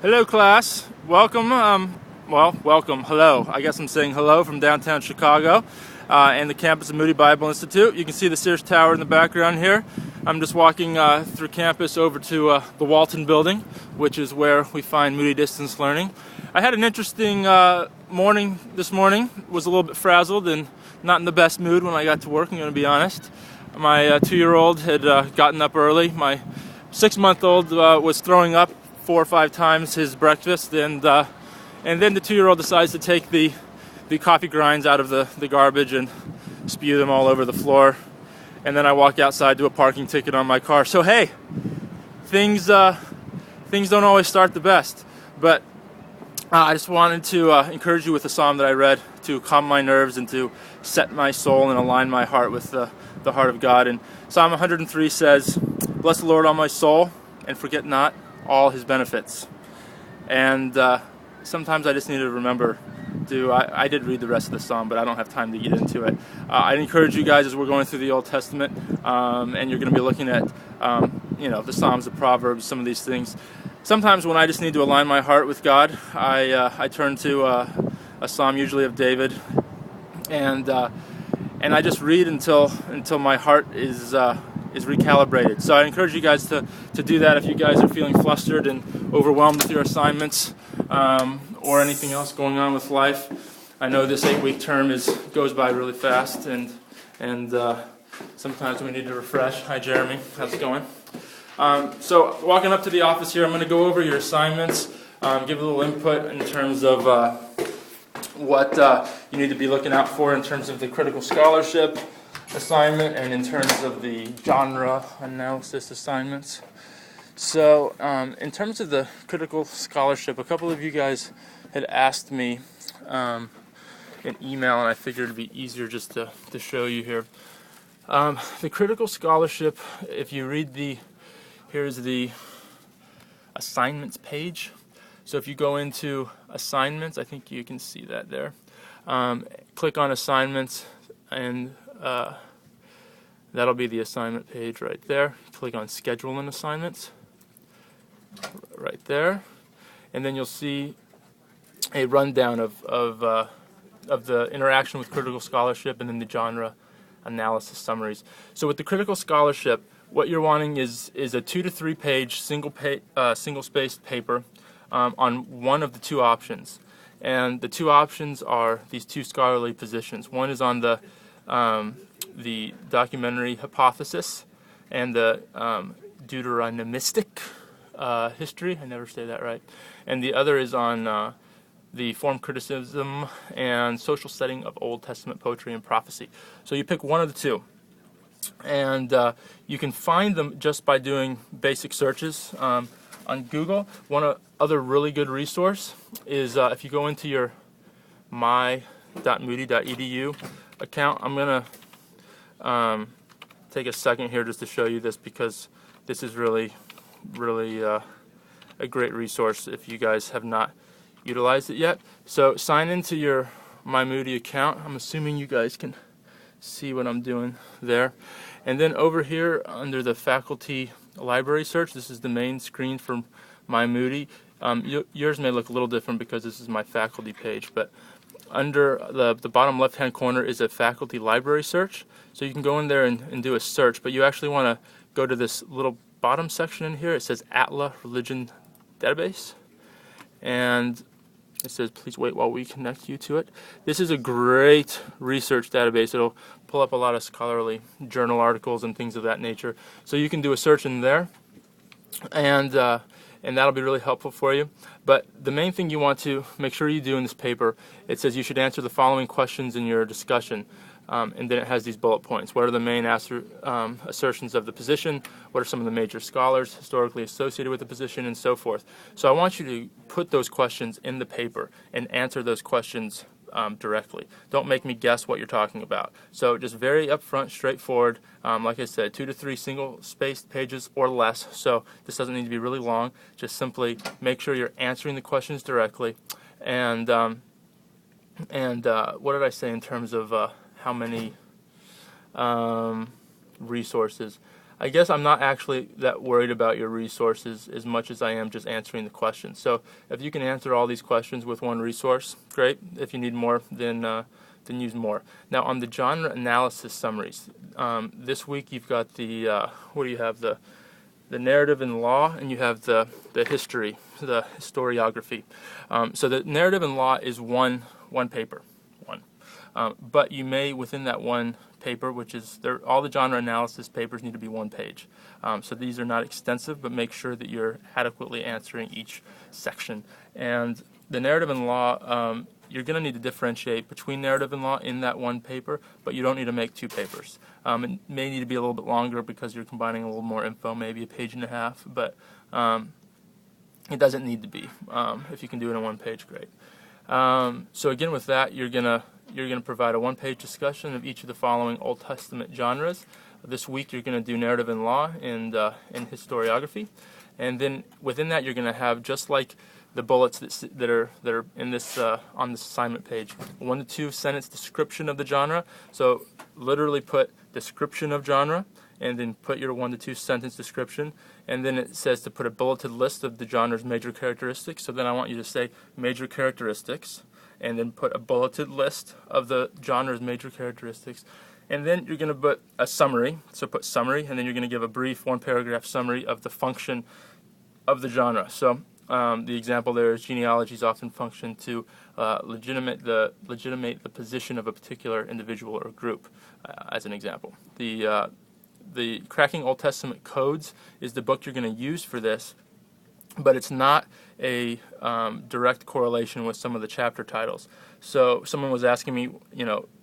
Hello, class. Welcome. Welcome. Hello. I guess I'm saying hello from downtown Chicago and the campus of Moody Bible Institute. You can see the Sears Tower in the background here. I'm just walking through campus over to the Walton Building, which is where we find Moody Distance Learning. I had an interesting morning this morning. Was a little bit frazzled and not in the best mood when I got to work, I'm going to be honest. My 2-year-old had gotten up early. My 6-month-old was throwing up 4 or 5 times his breakfast, and then the 2-year-old decides to take the coffee grinds out of the garbage and spew them all over the floor. And then I walk outside to a parking ticket on my car. So hey, things don't always start the best, but I just wanted to encourage you with a psalm that I read to calm my nerves and to set my soul and align my heart with the heart of God. And Psalm 103 says, "Bless the Lord, all my soul, and forget not all his benefits." And sometimes I just need to remember I did read the rest of the psalm, but I don't have time to get into it. I'd encourage you guys, as we're going through the Old Testament, and you're going to be looking at the Psalms, the Proverbs, some of these things. Sometimes when I just need to align my heart with God, I turn to a psalm, usually of David, and I just read until my heart is recalibrated. So I encourage you guys to do that if you guys are feeling flustered and overwhelmed with your assignments or anything else going on with life. I know this 8-week term goes by really fast, and sometimes we need to refresh. Hi, Jeremy. How's it going? So walking up to the office here, I'm going to go over your assignments, give a little input in terms of what you need to be looking out for in terms of the critical scholarship assignment and in terms of the genre analysis assignments. So in terms of the critical scholarship, a couple of you guys had asked me an email, and I figured it'd be easier just to show you here. The critical scholarship, if you read here's the assignments page. So if you go into assignments, I think you can see that there. Click on assignments, and that'll be the assignment page right there. Click on schedule and assignments right there, and then you'll see a rundown of the interaction with critical scholarship and then the genre analysis summaries. So with the critical scholarship, what you're wanting is a 2 to 3 page single spaced paper on one of the two options. And the two options are these two scholarly positions. One is on the documentary hypothesis and the Deuteronomistic history. I never say that right. And the other is on the form criticism and social setting of Old Testament poetry and prophecy. So you pick one of the two. And you can find them just by doing basic searches on Google. One other really good resource is if you go into your my.moody.edu account. I'm going to take a second here just to show you this, because this is really a great resource if you guys have not utilized it yet. So sign into your My Moody account. I'm assuming you guys can see what I'm doing there. And then over here under the faculty library search, this is the main screen for My Moody. Yours may look a little different because this is my faculty page, but under the bottom left hand corner is a faculty library search. So you can go in there and do a search, but you actually want to go to this little bottom section in here. It says ATLA Religion Database, and it says please wait while we connect you to it. This is a great research database. It'll pull up a lot of scholarly journal articles and things of that nature. So you can do a search in there, and that'll be really helpful for you. But the main thing you want to make sure you do in this paper, it says you should answer the following questions in your discussion. And then it has these bullet points. What are the main assertions of the position? What are some of the major scholars historically associated with the position, and so forth? So I want you to put those questions in the paper and answer those questions directly. Don't make me guess what you're talking about. So just very upfront, straightforward. Like I said, 2 to 3 single-spaced pages or less. So this doesn't need to be really long. Just simply make sure you're answering the questions directly. And what did I say in terms of how many resources? I guess I'm not actually that worried about your resources as much as I am just answering the questions. So if you can answer all these questions with one resource, great. If you need more, then use more. Now on the genre analysis summaries, this week you've got the what do you have, the narrative and law, and you have the history, the historiography. So the narrative and law is one paper, but you may, within that one paper, which is all the genre analysis papers need to be one page. So these are not extensive, but make sure that you're adequately answering each section. And the narrative and law, you're going to need to differentiate between narrative and law in that one paper, but you don't need to make two papers. It may need to be a little bit longer because you're combining a little more info, maybe a page and a half, but it doesn't need to be. If you can do it in one page, great. So again, with that, you're gonna provide a one-page discussion of each of the following Old Testament genres. This week, you're going to do narrative and law and historiography, and then within that, you're going to have, just like the bullets that are in this on this assignment page, 1 to 2 sentence description of the genre. So literally put description of genre, and then put your 1 to 2 sentence description, and then it says to put a bulleted list of the genre's major characteristics. So then I want you to say major characteristics, and then put a bulleted list of the genre's major characteristics. And then you're going to put a summary, so put summary, and then you're going to give a brief one-paragraph summary of the function of the genre. So the example there is genealogies often function to legitimate the position of a particular individual or group, as an example. The Cracking Old Testament Codes is the book you're going to use for this, but it's not a direct correlation with some of the chapter titles. So someone was asking me,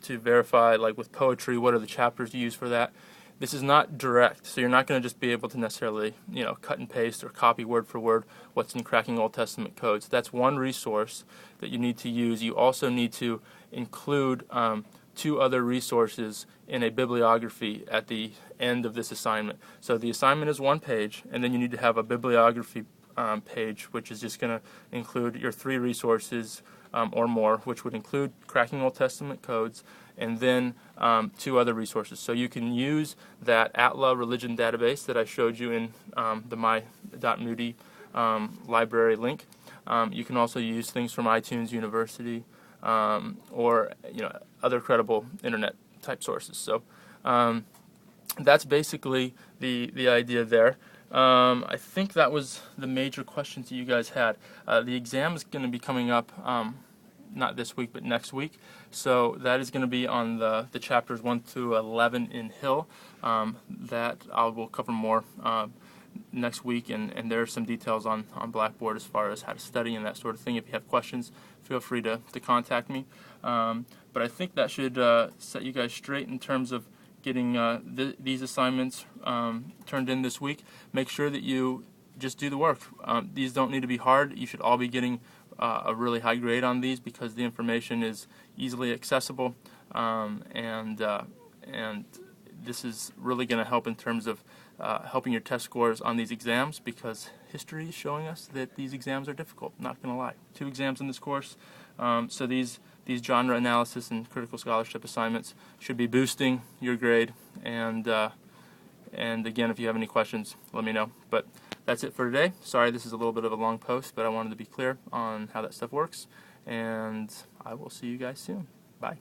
to verify, like with poetry, what are the chapters you use for that? This is not direct, so you're not going to just be able to necessarily, cut and paste or copy word for word what's in Cracking Old Testament Codes. That's one resource that you need to use. You also need to include 2 other resources in a bibliography at the end of this assignment. So the assignment is 1 page, and then you need to have a bibliography page, which is just going to include your 3 resources or more, which would include Cracking Old Testament Codes, and then 2 other resources. So you can use that ATLA religion database that I showed you in the my.moody library link. You can also use things from iTunes University or other credible internet type sources. So that's basically the idea there. I think that was the major questions that you guys had. The exam is going to be coming up not this week, but next week. So that is going to be on the chapters 1 through 11 in Hill. That I will cover more next week, and there are some details on Blackboard as far as how to study and that sort of thing. If you have questions, feel free to contact me. But I think that should set you guys straight in terms of getting these assignments turned in this week. Make sure that you just do the work. These don't need to be hard. You should all be getting a really high grade on these because the information is easily accessible, and this is really going to help in terms of helping your test scores on these exams, because history is showing us that these exams are difficult, not going to lie. 2 exams in this course, so these genre analysis and critical scholarship assignments should be boosting your grade, and again, if you have any questions, let me know. But that's it for today. Sorry this is a little bit of a long post, but I wanted to be clear on how that stuff works, and I will see you guys soon. Bye.